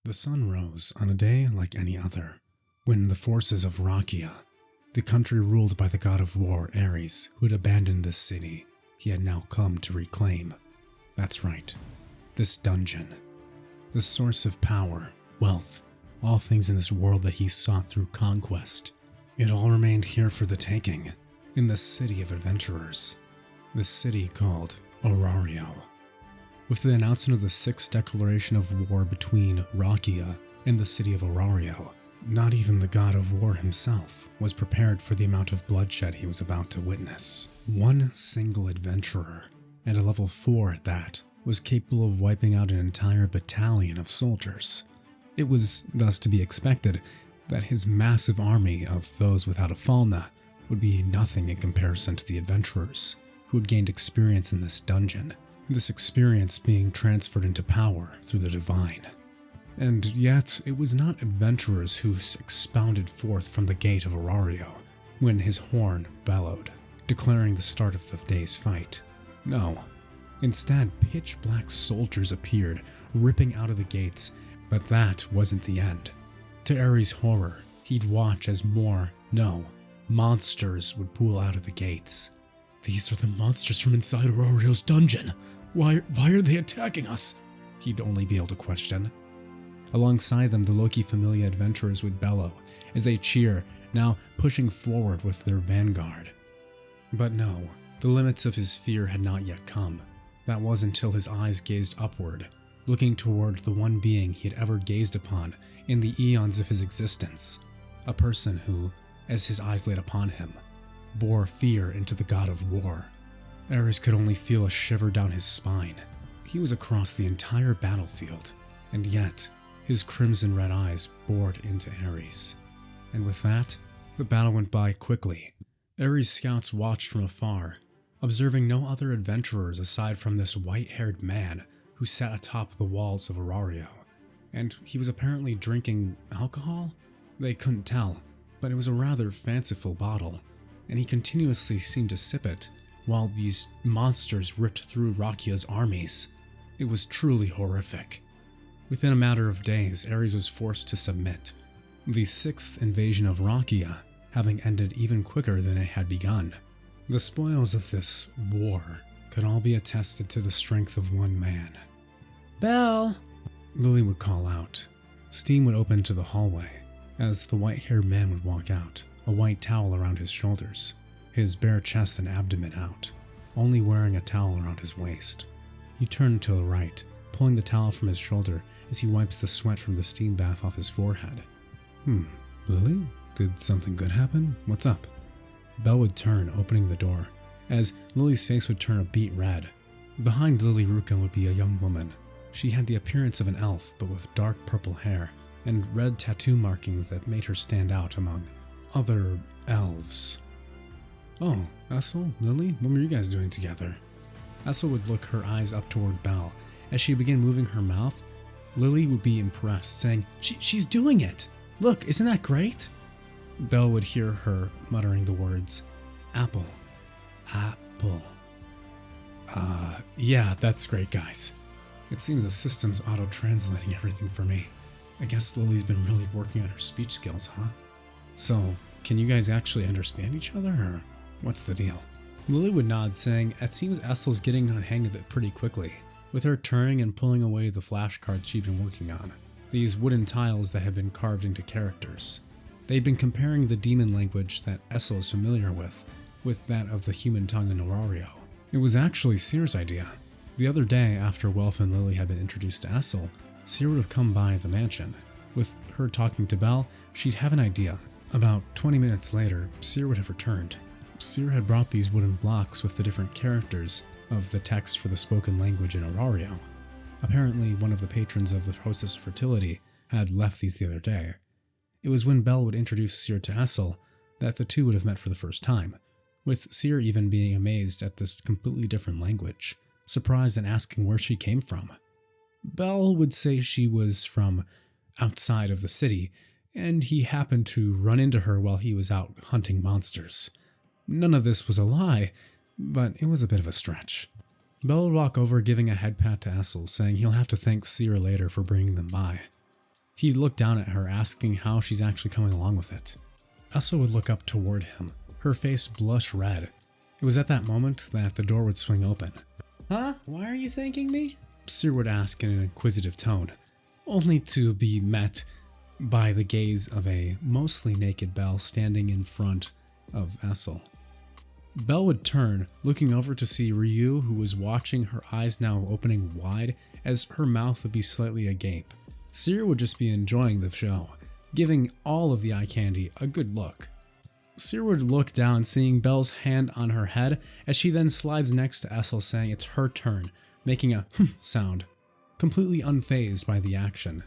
The sun rose on a day like any other, when the forces of Rakia, the country ruled by the god of war Ares, who had abandoned this city, he had now come to reclaim. That's right, this dungeon. The source of power, wealth, all things in this world that he sought through conquest. It all remained here for the taking, in this city of adventurers. This city called Aario. With the announcement of the sixth declaration of war between Rakia and the city of Aario, not even the god of war himself was prepared for the amount of bloodshed he was about to witness. One single adventurer, at a level 4 at that, was capable of wiping out an entire battalion of soldiers. It was thus to be expected that his massive army of those without a Falna would be nothing in comparison to the adventurers who had gained experience in this dungeon, this experience being transferred into power through the divine. And yet, it was not adventurers who expounded forth from the gate of Aario when his horn bellowed, declaring the start of the day's fight. No. Instead, pitch-black soldiers appeared, ripping out of the gates, but that wasn't the end. To Ares' horror, he'd watch as monsters would pool out of the gates. These are the monsters from inside Arario's dungeon. Why are they attacking us? He'd only be able to question. Alongside them, the Loki Familia adventurers would bellow as they cheer, now pushing forward with their vanguard. But no, the limits of his fear had not yet come. That was until his eyes gazed upward, looking toward the one being he had ever gazed upon in the eons of his existence. A person who, as his eyes laid upon him, bore fear into the god of war. Ares could only feel a shiver down his spine. He was across the entire battlefield, and yet his crimson-red eyes bored into Ares. And with that, the battle went by quickly. Ares' scouts watched from afar, observing no other adventurers aside from this white-haired man who sat atop the walls of Aario. And he was apparently drinking alcohol? They couldn't tell, but it was a rather fanciful bottle, and he continuously seemed to sip it while these monsters ripped through Rakia's armies. It was truly horrific. Within a matter of days, Ares was forced to submit, the sixth invasion of Rakia having ended even quicker than it had begun. The spoils of this war could all be attested to the strength of one man. "Belle!" Lily would call out. Steam would open to the hallway as the white-haired man would walk out, a white towel around his shoulders, his bare chest and abdomen out, only wearing a towel around his waist. He turned to the right, pulling the towel from his shoulder as he wipes the sweat from the steam bath off his forehead. Lily? Did something good happen? What's up?" Belle would turn, opening the door, as Lily's face would turn a beet red. Behind Lily Ruka would be a young woman. She had the appearance of an elf, but with dark purple hair and red tattoo markings that made her stand out among other elves. "Oh, Esil, Lily, what were you guys doing together?" Esil would look her eyes up toward Belle. As she began moving her mouth, Lily would be impressed, saying, She's doing it! Look, isn't that great?" Belle would hear her muttering the words, "Apple. Apple. Yeah, that's great, guys. It seems the system's auto-translating everything for me. I guess Lily's been really working on her speech skills, huh? So, can you guys actually understand each other, or what's the deal?" Lily would nod, saying, "It seems Esil's getting the hang of it pretty quickly," with her turning and pulling away the flashcards she'd been working on, these wooden tiles that had been carved into characters. They'd been comparing the demon language that Esil is familiar with that of the human tongue in Aario. It was actually Seer's idea. The other day, after Welf and Lily had been introduced to Esil, Seer would have come by the mansion. With her talking to Belle, she'd have an idea. About 20 minutes later, Seer would have returned. Seer had brought these wooden blocks with the different characters of the text for the spoken language in Aario. Apparently, one of the patrons of the Hostess of Fertility had left these the other day. It was when Belle would introduce Seer to Esil that the two would have met for the first time, with Seer even being amazed at this completely different language, surprised and asking where she came from. Belle would say she was from outside of the city, and he happened to run into her while he was out hunting monsters. None of this was a lie, but it was a bit of a stretch. Belle would walk over, giving a head pat to Esil, saying he'll have to thank Seer later for bringing them by. He looked down at her, asking how she's actually coming along with it. Esil would look up toward him, her face blush red. It was at that moment that the door would swing open. "Huh? Why are you thanking me?" Seer would ask in an inquisitive tone, only to be met by the gaze of a mostly naked Belle standing in front of Esil. Belle would turn, looking over to see Ryu, who was watching, her eyes now opening wide as her mouth would be slightly agape. Seer would just be enjoying the show, giving all of the eye candy a good look. Seer would look down, seeing Belle's hand on her head, as she then slides next to Esil, saying it's her turn, making a sound, completely unfazed by the action.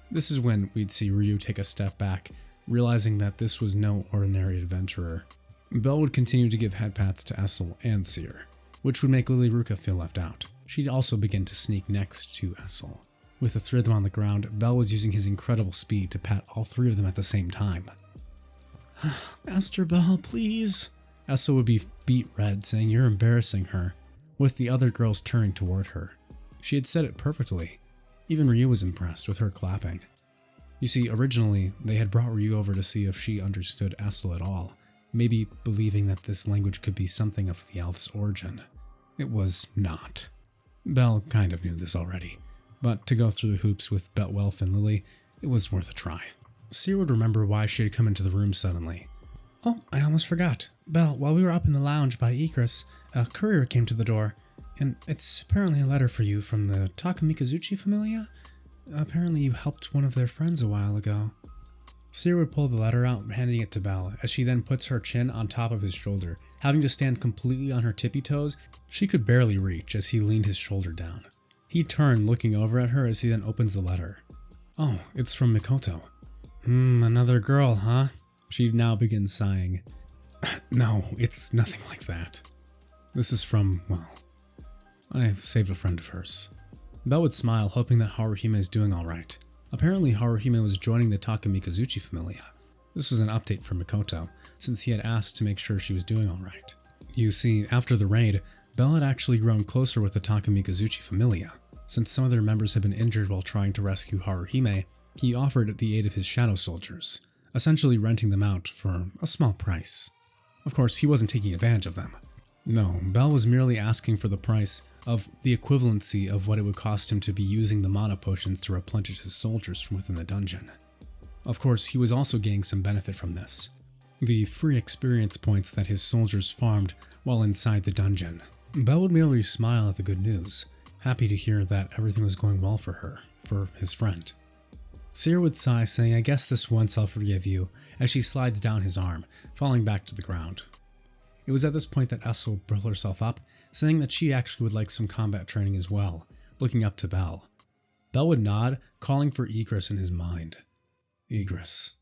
This is when we'd see Ryu take a step back, realizing that this was no ordinary adventurer. Belle would continue to give head pats to Esil and Seer, which would make Lily Ruka feel left out. She'd also begin to sneak next to Esil. With the three of them on the ground, Belle was using his incredible speed to pat all three of them at the same time. "Master Belle, please." Esil would be beet red, saying you're embarrassing her, with the other girls turning toward her. She had said it perfectly. Even Ryu was impressed with her clapping. You see, originally, they had brought Ryu over to see if she understood Esil at all, maybe believing that this language could be something of the elf's origin. It was not. Belle kind of knew this already, but to go through the hoops with Betwelf and Lily, it was worth a try. Seer would remember why she had come into the room suddenly. "Oh, I almost forgot. Belle, while we were up in the lounge by Ikris, a courier came to the door, and it's apparently a letter for you from the Takamikazuchi Familia. Apparently you helped one of their friends a while ago." Seer would pull the letter out, handing it to Belle, as she then puts her chin on top of his shoulder, having to stand completely on her tippy toes. She could barely reach as he leaned his shoulder down. He turned, looking over at her as he then opens the letter. "Oh, it's from Mikoto." Another girl, huh?" She now begins sighing. "No, it's nothing like that. This is from, well, I saved a friend of hers." Belle would smile, hoping that Haruhime is doing alright. Apparently Haruhime was joining the Takamikazuchi Familia. This was an update from Mikoto, since he had asked to make sure she was doing alright. You see, after the raid, Belle had actually grown closer with the Takamikazuchi Familia. Since some of their members had been injured while trying to rescue Haruhime, he offered the aid of his shadow soldiers, essentially renting them out for a small price. Of course, he wasn't taking advantage of them. No, Belle was merely asking for the price of the equivalency of what it would cost him to be using the mana potions to replenish his soldiers from within the dungeon. Of course, he was also gaining some benefit from this. The free experience points that his soldiers farmed while inside the dungeon. Belle would merely smile at the good news, happy to hear that everything was going well for her, for his friend. Seer would sigh, saying, "I guess this once I'll forgive you," as she slides down his arm, falling back to the ground. It was at this point that Esil brought herself up, saying that she actually would like some combat training as well, looking up to Belle. Belle would nod, calling for Igris in his mind. Igris.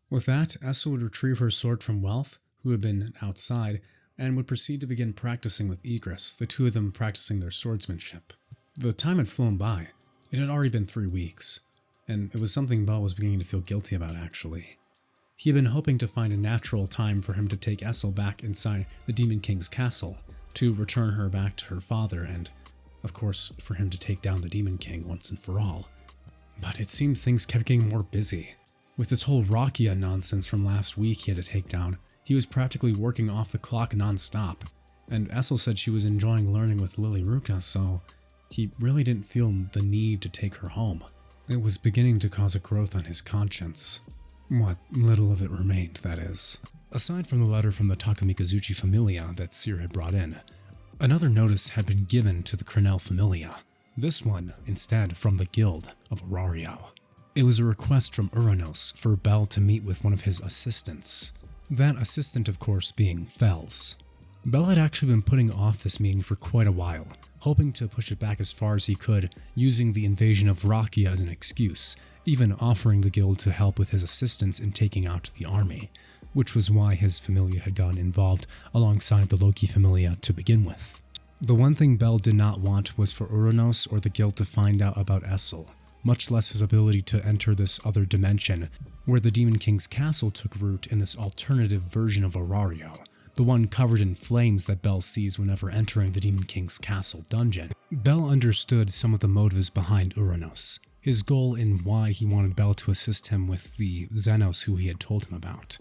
With that, Esil would retrieve her sword from Wealth, who had been outside, and would proceed to begin practicing with Igris, the two of them practicing their swordsmanship. The time had flown by. It had already been 3 weeks, and it was something Belle was beginning to feel guilty about, actually. He had been hoping to find a natural time for him to take Esil back inside the Demon King's castle, to return her back to her father, and, of course, for him to take down the Demon King once and for all. But it seemed things kept getting more busy. With this whole Rakia nonsense from last week he had to take down, he was practically working off the clock non-stop, and Esil said she was enjoying learning with Lily Ruka, so he really didn't feel the need to take her home. It was beginning to cause a growth on his conscience. What little of it remained, that is. Aside from the letter from the Takamikazuchi Familia that Seer had brought in, another notice had been given to the Cranel Familia, this one instead from the Guild of Aario. It was a request from Xenos for Belle to meet with one of his assistants. That assistant, of course, being Fels. Belle had actually been putting off this meeting for quite a while, hoping to push it back as far as he could, using the invasion of Rakia as an excuse, even offering the guild to help with his assistance in taking out the army, which was why his familia had gotten involved alongside the Loki familia to begin with. The one thing Belle did not want was for Xenos or the guild to find out about Esil, much less his ability to enter this other dimension, where the Demon King's castle took root in this alternative version of Aario, the one covered in flames that Belle sees whenever entering the Demon King's castle dungeon. Belle understood some of the motives behind Xenos. his goal and why he wanted Bell to assist him with the Zenos who he had told him about.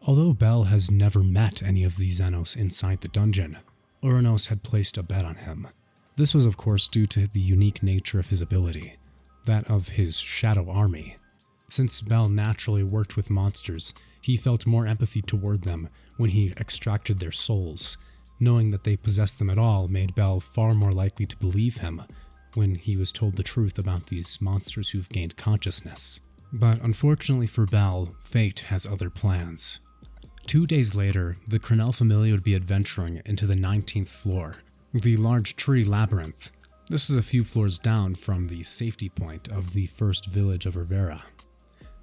Although Bell has never met any of the Zenos inside the dungeon, Uranos had placed a bet on him. This was of course due to the unique nature of his ability, that of his shadow army. Since Bell naturally worked with monsters, he felt more empathy toward them when he extracted their souls. Knowing that they possessed them at all made Bell far more likely to believe him when he was told the truth about these monsters who've gained consciousness. But unfortunately for Bell, fate has other plans. 2 days later, the Cranel Familia would be adventuring into the 19th floor, the large tree labyrinth. This was a few floors down from the safety point of the first village of Rivera.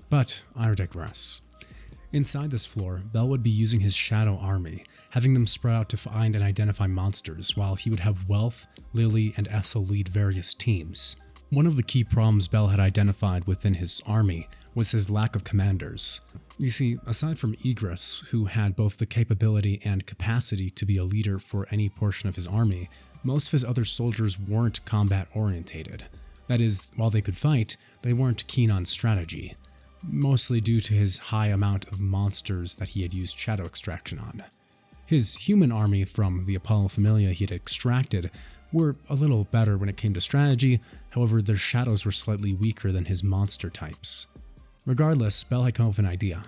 But I digress. Inside this floor, Bell would be using his shadow army, having them spread out to find and identify monsters, while he would have Wealth, Lily, and Esil lead various teams. One of the key problems Bell had identified within his army was his lack of commanders. You see, aside from Igris, who had both the capability and capacity to be a leader for any portion of his army, most of his other soldiers weren't combat-orientated. That is, while they could fight, they weren't keen on strategy, mostly due to his high amount of monsters that he had used shadow extraction on. His human army from the Apollo Familia he had extracted were a little better when it came to strategy, however their shadows were slightly weaker than his monster types. Regardless, Bell had come up with an idea.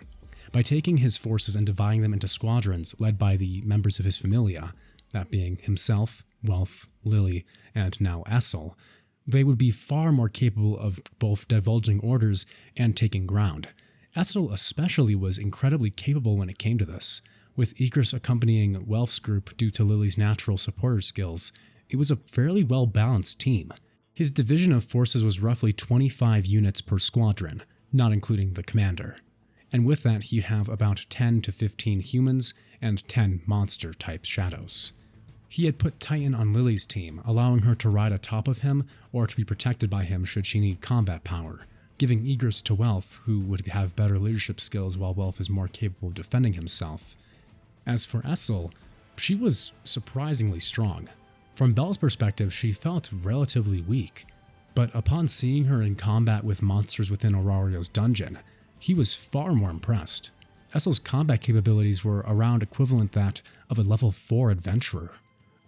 By taking his forces and dividing them into squadrons led by the members of his Familia, that being himself, Wealth, Lily, and now Esil, they would be far more capable of both divulging orders and taking ground. Esil especially was incredibly capable when it came to this. With Igris accompanying Wealth's group due to Lily's natural supporter skills, it was a fairly well-balanced team. His division of forces was roughly 25 units per squadron, not including the commander. And with that, he'd have about 10 to 15 humans and 10 monster-type shadows. He had put Titan on Lily's team, allowing her to ride atop of him or to be protected by him should she need combat power, giving Igris to Wealth, who would have better leadership skills while Wealth is more capable of defending himself. As for Esil, she was surprisingly strong. From Bell's perspective, she felt relatively weak, but upon seeing her in combat with monsters within Aario's dungeon, he was far more impressed. Esil's combat capabilities were around equivalent that of a level 4 adventurer.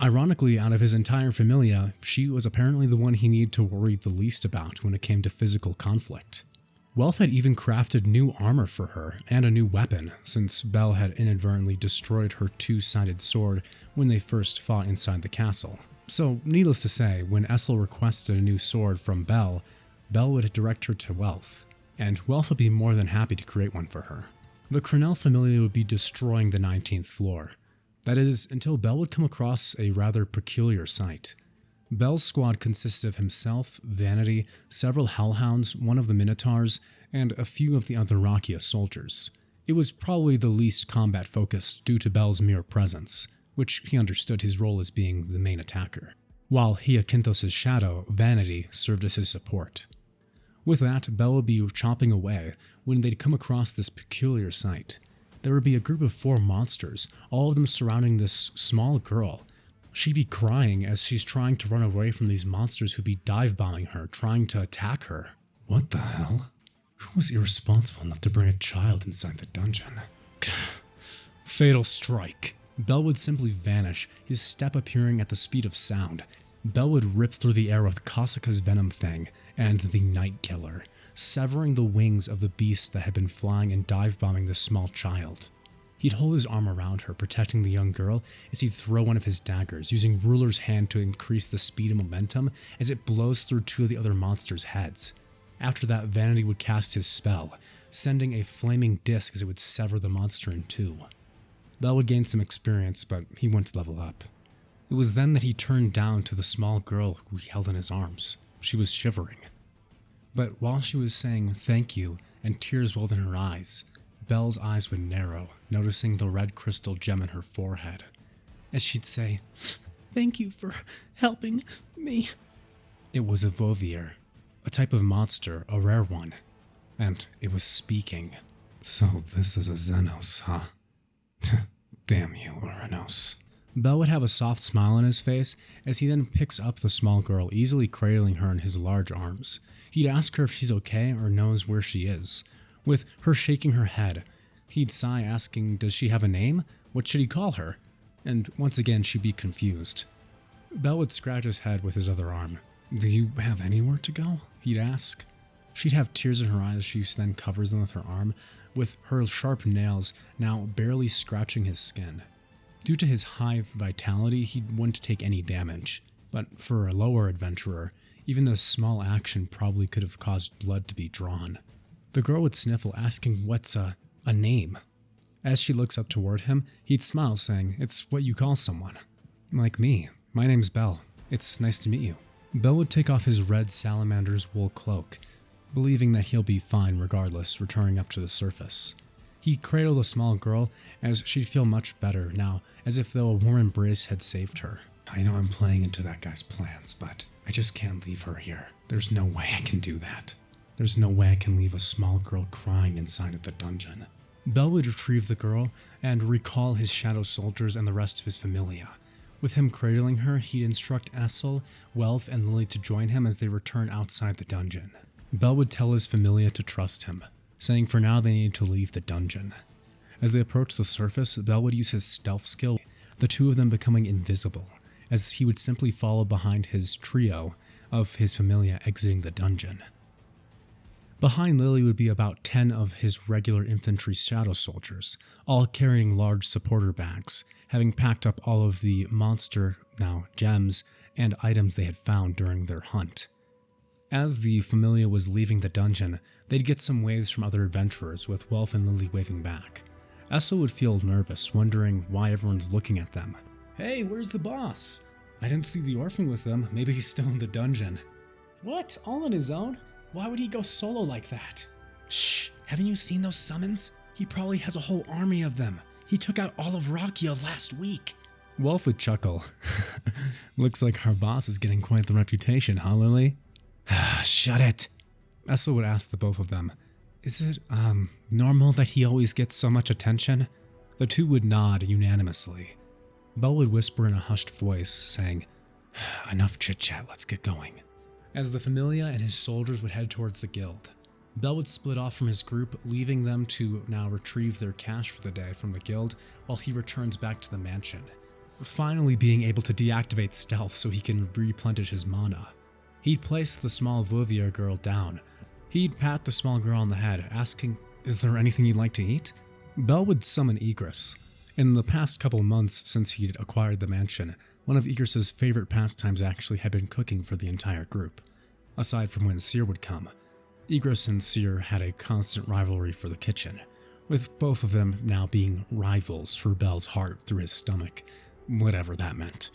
Ironically, out of his entire Familia, she was apparently the one he needed to worry the least about when it came to physical conflict. Wealth had even crafted new armor for her and a new weapon, since Bell had inadvertently destroyed her two-sided sword when they first fought inside the castle. So, needless to say, when Esil requested a new sword from Bell, Bell would direct her to Wealth, and Wealth would be more than happy to create one for her. The Cranel Familia would be destroying the 19th floor. That is, until Bell would come across a rather peculiar sight. Bell's squad consisted of himself, Vanity, several hellhounds, one of the Minotaurs, and a few of the other Rakia soldiers. It was probably the least combat-focused due to Bell's mere presence, which he understood his role as being the main attacker, while Hyacinthos' shadow, Vanity, served as his support. With that, Bell would be chopping away when they'd come across this peculiar sight. There would be a group of 4 monsters, all of them surrounding this small girl. She'd be crying as she's trying to run away from these monsters who'd be dive-bombing her, trying to attack her. What the hell? Who was irresponsible enough to bring a child inside the dungeon? Fatal strike. Bell would simply vanish, his step appearing at the speed of sound. Bell would rip through the air with Kasaka's Venom Fang and the Night Killer, severing the wings of the beast that had been flying and dive-bombing the small child. He'd hold his arm around her, protecting the young girl, as he'd throw one of his daggers, using Ruler's hand to increase the speed and momentum as it blows through 2 of the other monsters' heads. After that, Vanity would cast his spell, sending a flaming disc as it would sever the monster in 2. Bell would gain some experience, but he wouldn't level up. It was then that he turned down to the small girl who he held in his arms. She was shivering. But while she was saying thank you and tears welled in her eyes, Bell's eyes would narrow, noticing the red crystal gem in her forehead. As she'd say, "Thank you for helping me." It was a Vovier, a type of monster, a rare one, and it was speaking. So this is a Zenos, huh? Damn you, Uranos. Bell would have a soft smile on his face as he then picks up the small girl, easily cradling her in his large arms. He'd ask her if she's okay or knows where she is. With her shaking her head, he'd sigh asking, does she have a name? What should he call her? And once again she'd be confused. Belle would scratch his head with his other arm. Do you have anywhere to go? He'd ask. She'd have tears in her eyes. She then covers them with her arm, with her sharp nails now barely scratching his skin. Due to his high vitality, he wouldn't take any damage. But for a lower adventurer, even this small action probably could have caused blood to be drawn. The girl would sniffle, asking what's a name. As she looks up toward him, he'd smile, saying, it's what you call someone. Like me. My name's Belle. It's nice to meet you. Belle would take off his red salamander's wool cloak, believing that he'll be fine regardless, returning up to the surface. He'd cradle the small girl as she'd feel much better now, as if though a warm embrace had saved her. I know I'm playing into that guy's plans, but I just can't leave her here. There's no way I can do that. There's no way I can leave a small girl crying inside of the dungeon. Belle would retrieve the girl and recall his shadow soldiers and the rest of his familia. With him cradling her, he'd instruct Esil, Wealth, and Lily to join him as they return outside the dungeon. Belle would tell his familia to trust him, saying for now they need to leave the dungeon. As they approached the surface, Belle would use his stealth skill, the two of them becoming invisible, as he would simply follow behind his trio of his familia exiting the dungeon. Behind Lily would be about 10 of his regular infantry shadow soldiers, all carrying large supporter bags, having packed up all of the monster, now gems, and items they had found during their hunt. As the familia was leaving the dungeon, they'd get some waves from other adventurers, with Wealth and Lily waving back. Esil would feel nervous, wondering why everyone's looking at them. Hey, where's the boss? I didn't see the orphan with them. Maybe he's still in the dungeon. What? All on his own? Why would he go solo like that? Shh! Haven't you seen those summons? He probably has a whole army of them. He took out all of Rakia last week. Wolf would chuckle. Looks like our boss is getting quite the reputation, huh, Lily? Shut it! Esil would ask the both of them. Is it, normal that he always gets so much attention? The two would nod unanimously. Belle would whisper in a hushed voice, saying, enough chit-chat, let's get going. As the familia and his soldiers would head towards the guild, Belle would split off from his group, leaving them to now retrieve their cash for the day from the guild while he returns back to the mansion, finally being able to deactivate stealth so he can replenish his mana. He'd place the small Vouvier girl down. He'd pat the small girl on the head, asking, is there anything you'd like to eat? Belle would summon Egress. In the past couple months since he'd acquired the mansion, one of Egress's favorite pastimes actually had been cooking for the entire group. Aside from when Seer would come, Egress and Seer had a constant rivalry for the kitchen, with both of them now being rivals for Belle's heart through his stomach, whatever that meant.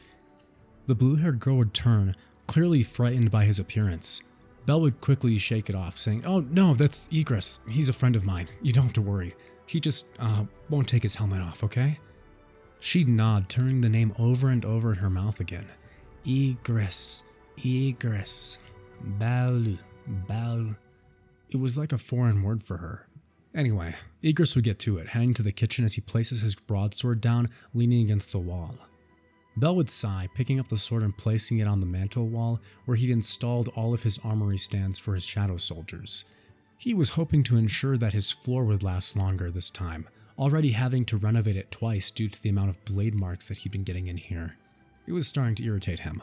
The blue-haired girl would turn, clearly frightened by his appearance. Belle would quickly shake it off, saying, oh no, that's Egress. He's a friend of mine. You don't have to worry. He just, won't take his helmet off, okay? She'd nod, turning the name over and over in her mouth again. Egress, Egress, Belle, Belle. It was like a foreign word for her. Anyway, Egress would get to it, heading to the kitchen as he places his broadsword down, leaning against the wall. Belle would sigh, picking up the sword and placing it on the mantle wall where he'd installed all of his armory stands for his shadow soldiers. He was hoping to ensure that his floor would last longer this time, already having to renovate it twice due to the amount of blade marks that he'd been getting in here. It was starting to irritate him.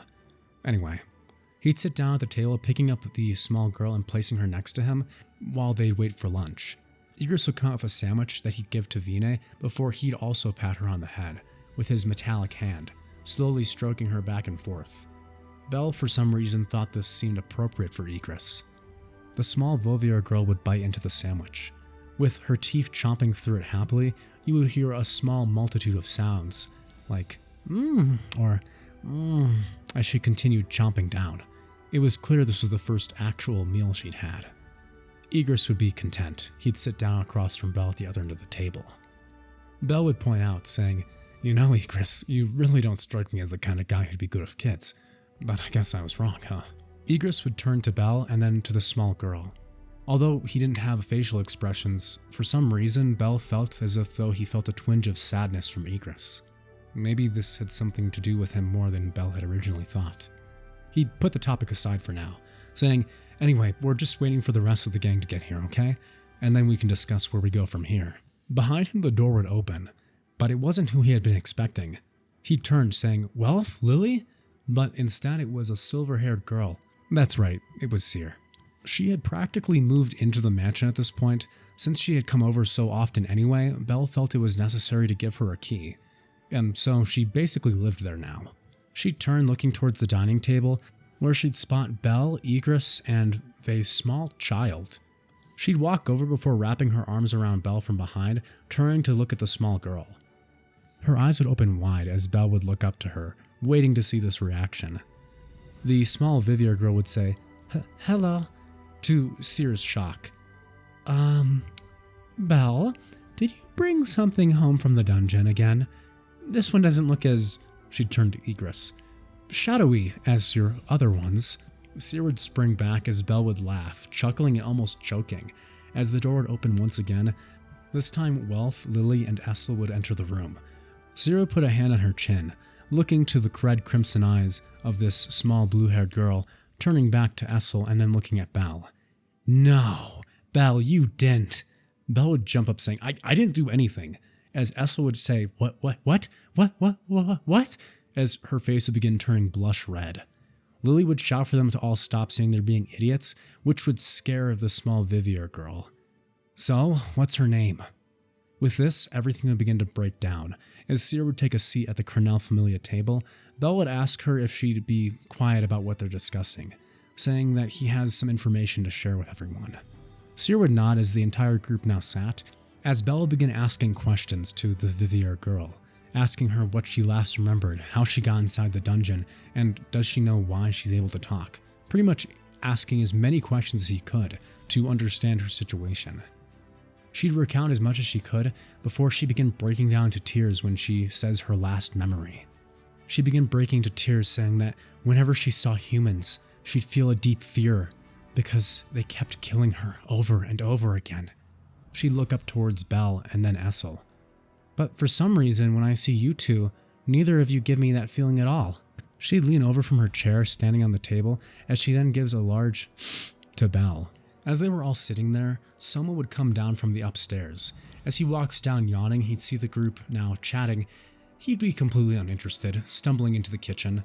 Anyway, he'd sit down at the table, picking up the small girl and placing her next to him while they'd wait for lunch. Egress would come up with a sandwich that he'd give to Vina before he'd also pat her on the head with his metallic hand, slowly stroking her back and forth. Belle, for some reason, thought this seemed appropriate for Egress. The small Vouvier girl would bite into the sandwich. With her teeth chomping through it happily, you would hear a small multitude of sounds, like or as she continued chomping down. It was clear this was the first actual meal she'd had. Egress would be content. He'd sit down across from Belle at the other end of the table. Belle would point out, saying, you know, Egress, you really don't strike me as the kind of guy who'd be good with kids, but I guess I was wrong, huh? Egress would turn to Belle and then to the small girl. Although he didn't have facial expressions, for some reason Belle felt as if though he felt a twinge of sadness from Egress. Maybe this had something to do with him more than Belle had originally thought. He'd put the topic aside for now, saying, Anyway, we're just waiting for the rest of the gang to get here, okay? And then we can discuss where we go from here. Behind him, the door would open, but it wasn't who he had been expecting. He turned, saying, "Wealth, Lily?" But instead it was a silver-haired girl. That's right, it was Seer. She had practically moved into the mansion at this point. Since she had come over so often anyway, Belle felt it was necessary to give her a key. And so she basically lived there now. She turned looking towards the dining table, where she'd spot Belle, Egress, and a small child. She'd walk over before wrapping her arms around Belle from behind, turning to look at the small girl. Her eyes would open wide as Belle would look up to her, waiting to see this reaction. The small Vivier girl would say, "Hello," to Seer's shock. Belle, did you bring something home from the dungeon again? This one doesn't look as," she'd turn to Egress, "shadowy as your other ones." Seer would spring back as Belle would laugh, chuckling and almost choking, as the door would open once again. This time, Wealth, Lily, and Esil would enter the room. Seer would put a hand on her chin, looking to the red crimson eyes of this small blue-haired girl, turning back to Esil and then looking at Belle. "No, Belle, you didn't." Belle would jump up saying, I didn't do anything, as Esil would say, What? As her face would begin turning blush red. Lily would shout for them to all stop saying they're being idiots, which would scare the small Vivier girl. "So, what's her name?" With this, everything would begin to break down. As Seer would take a seat at the Cranel Familia table, Belle would ask her if she'd be quiet about what they're discussing, saying that he has some information to share with everyone. Seer would nod as the entire group now sat, as Belle would begin asking questions to the Vivier girl, asking her what she last remembered, how she got inside the dungeon, and does she know why she's able to talk. Pretty much asking as many questions as he could to understand her situation. She'd recount as much as she could before she began breaking down to tears when she says her last memory. She began breaking to tears saying that whenever she saw humans, she'd feel a deep fear because they kept killing her over and over again. She'd look up towards Belle and then Esil. "But for some reason, when I see you two, neither of you give me that feeling at all." She'd lean over from her chair standing on the table as she then gives a large to Belle. As they were all sitting there, Soma would come down from the upstairs. As he walks down yawning, he'd see the group now chatting. He'd be completely uninterested, stumbling into the kitchen.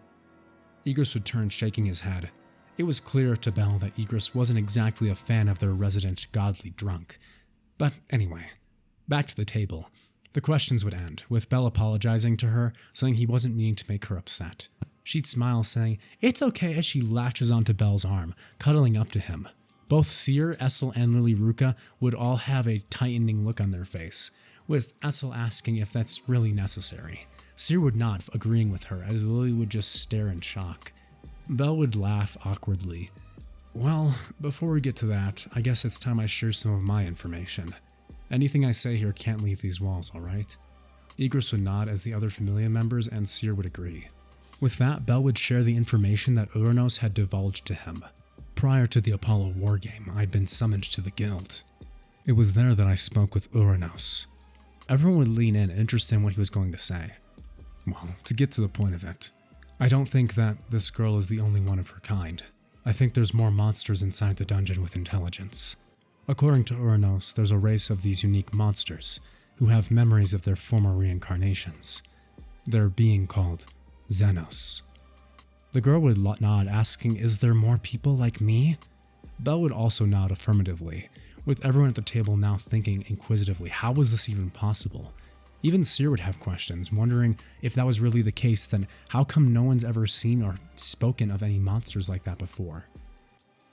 Egress would turn, shaking his head. It was clear to Belle that Egress wasn't exactly a fan of their resident godly drunk. But anyway, back to the table. The questions would end, with Belle apologizing to her, saying he wasn't meaning to make her upset. She'd smile, saying, "It's okay," as she latches onto Belle's arm, cuddling up to him. Both Seer, Esil, and Lily Ruka would all have a tightening look on their face, with Esil asking if that's really necessary. Seer would nod, agreeing with her, as Lily would just stare in shock. Belle would laugh awkwardly. "Well, before we get to that, I guess it's time I share some of my information. Anything I say here can't leave these walls, alright?" Egress would nod as the other Familia members and Seer would agree. With that, Belle would share the information that Xenos had divulged to him. Prior to the Apollo war game, I'd been summoned to the guild. It was there that I spoke with Xenos. Everyone would lean in, interested in what he was going to say. Well, to get to the point of it, I don't think that this girl is the only one of her kind. I think there's more monsters inside the dungeon with intelligence. According to Xenos, there's a race of these unique monsters who have memories of their former reincarnations. They're being called Zenos. The girl would nod, asking, "Is there more people like me?" Belle would also nod affirmatively, with everyone at the table now thinking inquisitively, how was this even possible? Even Seer would have questions, wondering if that was really the case, then how come no one's ever seen or spoken of any monsters like that before?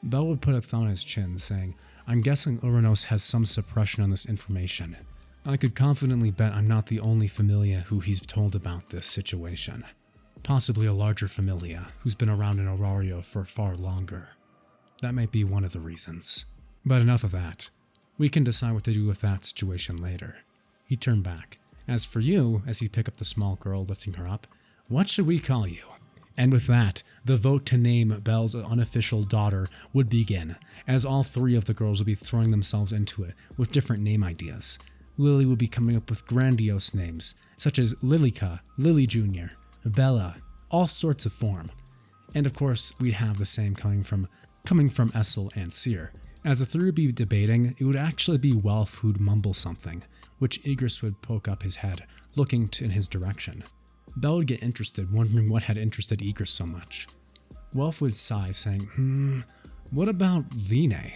Belle would put a thumb on his chin, saying, "I'm guessing Xenos has some suppression on this information. I could confidently bet I'm not the only Familia who he's told about this situation. Possibly a larger Familia who's been around in Aario for far longer. That might be one of the reasons. But enough of that. We can decide what to do with that situation later." He turned back. "As for you," as he picked up the small girl, lifting her up, "what should we call you?" And with that, the vote to name Belle's unofficial daughter would begin, as all three of the girls would be throwing themselves into it with different name ideas. Lily would be coming up with grandiose names, such as Lilica, Lily Jr., Bella, all sorts of form. And of course, we'd have the same coming from coming from Esil and Seer. As the three would be debating, it would actually be Welf who'd mumble something, which Igris would poke up his head, looking in his direction. Bell would get interested, wondering what had interested Igris so much. Welf would sigh, saying, what about Vine?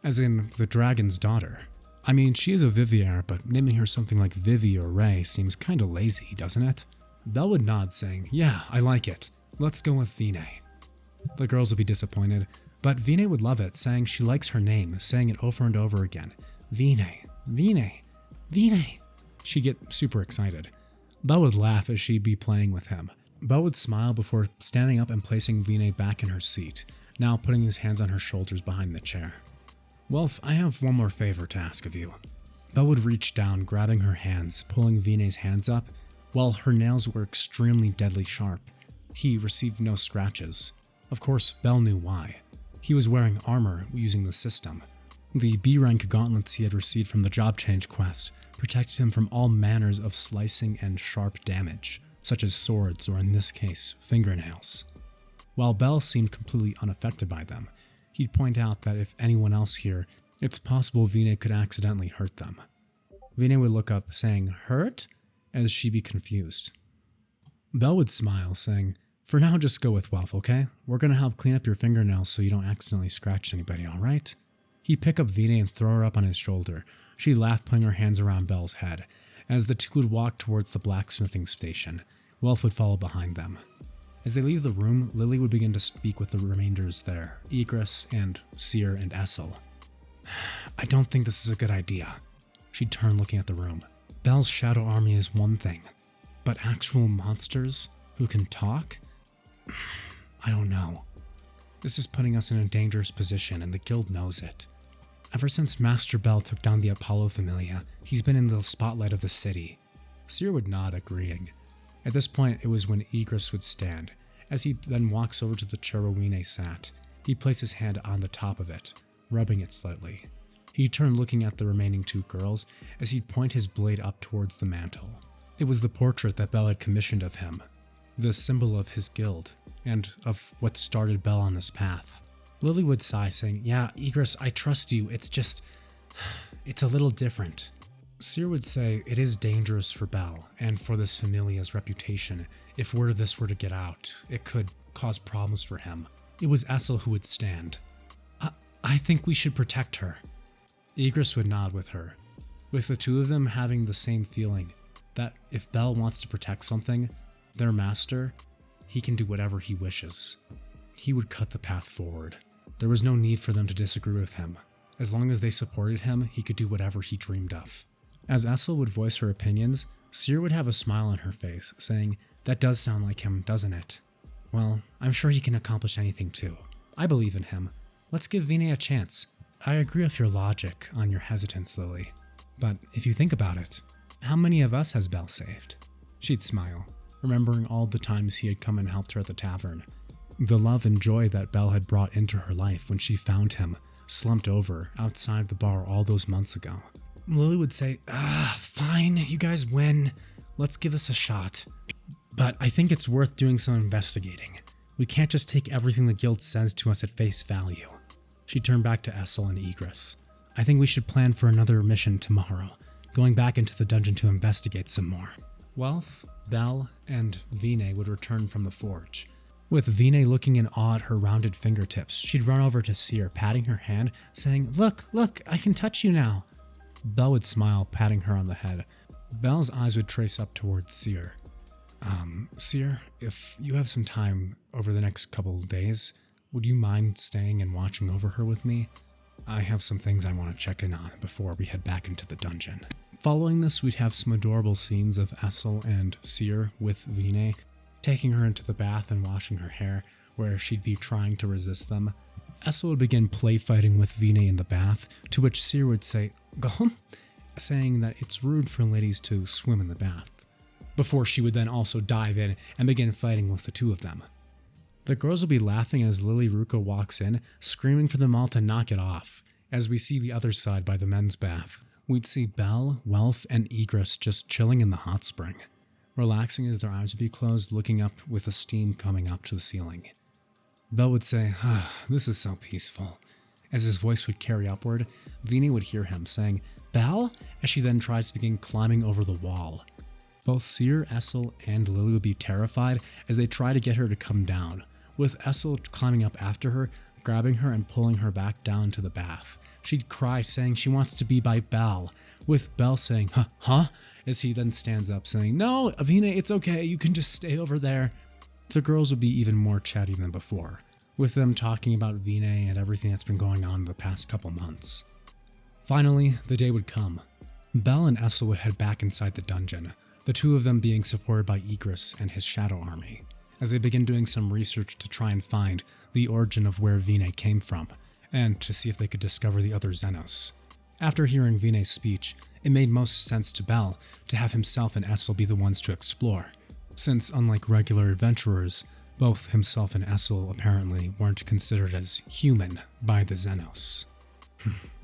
As in, the dragon's daughter. I mean, she is a Vivier, but naming her something like Vivi or Ray seems kinda lazy, doesn't it? Bell would nod, saying, yeah, I like it. Let's go with Vine. The girls would be disappointed, but Vine would love it, saying she likes her name, saying it over and over again. Vine, Vine, Vine. She'd get super excited. Belle would laugh as she'd be playing with him. Belle would smile before standing up and placing Vine back in her seat, now putting his hands on her shoulders behind the chair. Welf, I have one more favor to ask of you. Belle would reach down, grabbing her hands, pulling Vine's hands up, while her nails were extremely deadly sharp. He received no scratches. Of course, Belle knew why. He was wearing armor using the system. The B-rank gauntlets he had received from the job change quest protected him from all manners of slicing and sharp damage, such as swords or in this case, fingernails. While Belle seemed completely unaffected by them, he'd point out that if anyone else here, it's possible Vina could accidentally hurt them. Vina would look up, saying, hurt? As she'd be confused. Belle would smile, saying, for now just go with Welf, okay? We're gonna help clean up your fingernails so you don't accidentally scratch anybody, alright? He'd pick up Vina and throw her up on his shoulder. She'd laugh, putting her hands around Belle's head. As the two would walk towards the blacksmithing station, Welf would follow behind them. As they leave the room, Lily would begin to speak with the remainders there, Igris and Seer and Esil. I don't think this is a good idea. She'd turn, looking at the room. Belle's shadow army is one thing, but actual monsters who can talk? I don't know. This is putting us in a dangerous position, and the guild knows it. Ever since Master Bell took down the Apollo Familia, he's been in the spotlight of the city. Seer would nod, agreeing. At this point, it was when Igris would stand. As he then walks over to the chair where Weine sat, he'd place his hand on the top of it, rubbing it slightly. He'd turn, looking at the remaining two girls, as he'd point his blade up towards the mantle. It was the portrait that Bell had commissioned of him, the symbol of his guild, and of what started Bell on this path. Lily would sigh, saying, yeah, Igris, I trust you, it's a little different. Seer would say, it is dangerous for Bell, and for this Familia's reputation. If word of this were to get out, it could cause problems for him. It was Esil who would stand. I think we should protect her. Igris would nod with her, with the two of them having the same feeling, that if Bell wants to protect something, their master, he can do whatever he wishes. He would cut the path forward. There was no need for them to disagree with him. As long as they supported him, he could do whatever he dreamed of. As Esil would voice her opinions, Seer would have a smile on her face, saying, that does sound like him, doesn't it? Well, I'm sure he can accomplish anything too. I believe in him. Let's give Vina a chance. I agree with your logic on your hesitance, Lily. But if you think about it, how many of us has Belle saved? She'd smile, remembering all the times he had come and helped her at the tavern. The love and joy that Belle had brought into her life when she found him, slumped over outside the bar all those months ago. Lily would say, fine, you guys win. Let's give this a shot. But I think it's worth doing some investigating. We can't just take everything the guild says to us at face value. She turned back to Esil and Igris. I think we should plan for another mission tomorrow, going back into the dungeon to investigate some more. Welf, Belle, and Vina would return from the forge. With Vina looking in awe at her rounded fingertips, she'd run over to Seer, patting her hand, saying, look, I can touch you now. Belle would smile, patting her on the head. Belle's eyes would trace up towards Seer. Seer, if you have some time over the next couple of days, would you mind staying and watching over her with me? I have some things I want to check in on before we head back into the dungeon. Following this, we'd have some adorable scenes of Esil and Seer with Vina, taking her into the bath and washing her hair, where she'd be trying to resist them. Esil would begin play fighting with Vina in the bath, to which Seer would say, "Gahum," saying that it's rude for ladies to swim in the bath, before she would then also dive in and begin fighting with the two of them. The girls will be laughing as Lily Ruka walks in, screaming for them all to knock it off. As we see the other side by the men's bath, we'd see Belle, Welf, and Igris just chilling in the hot spring, relaxing as their eyes would be closed, looking up with the steam coming up to the ceiling. Bell would say, this is so peaceful. As his voice would carry upward, Vina would hear him saying, Bell? As she then tries to begin climbing over the wall. Both Seer, Esil, and Lily would be terrified as they try to get her to come down, with Esil climbing up after her, grabbing her and pulling her back down to the bath. She'd cry saying she wants to be by Bell, with Bell saying, huh? As he then stands up saying, no, Vina, it's okay, you can just stay over there. The girls would be even more chatty than before, with them talking about Vina and everything that's been going on in the past couple months. Finally, the day would come. Bell and Esil would head back inside the dungeon, the two of them being supported by Igris and his shadow army, as they begin doing some research to try and find the origin of where Vina came from, and to see if they could discover the other Zenos. After hearing Vina's speech, it made most sense to Bell to have himself and Esil be the ones to explore, since unlike regular adventurers, both himself and Esil apparently weren't considered as human by the Zenos.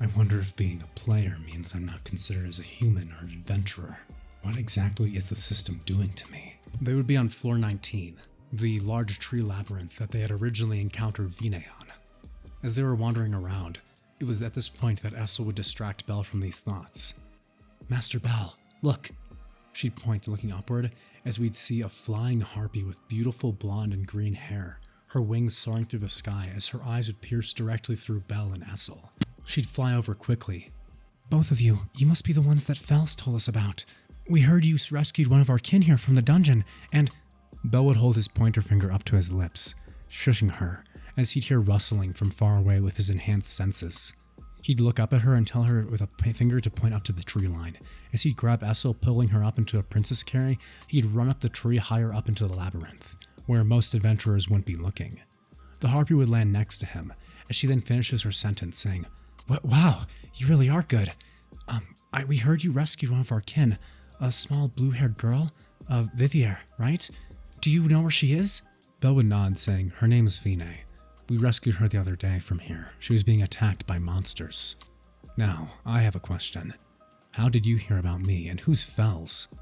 I wonder if being a player means I'm not considered as a human or an adventurer. What exactly is the system doing to me? They would be on floor 19, the large tree labyrinth that they had originally encountered Vina on. As they were wandering around, it was at this point that Esil would distract Bell from these thoughts. Master Bell, look! She'd point looking upward as we'd see a flying harpy with beautiful blonde and green hair, her wings soaring through the sky as her eyes would pierce directly through Bell and Esil. She'd fly over quickly. Both of you must be the ones that Fels told us about. We heard you rescued one of our kin here from the dungeon, and... Bell would hold his pointer finger up to his lips, shushing her, as he'd hear rustling from far away with his enhanced senses. He'd look up at her and tell her with a finger to point up to the tree line. As he'd grab Esil, pulling her up into a princess carry, he'd run up the tree higher up into the labyrinth, where most adventurers wouldn't be looking. The harpy would land next to him, as she then finishes her sentence, saying, Wow, you really are good. We heard you rescued one of our kin, a small blue-haired girl, Vivier, right? Do you know where she is? Bell would nod, saying, her name's Vina. We rescued her the other day from here. She was being attacked by monsters. Now, I have a question. How did you hear about me, and who's Fels?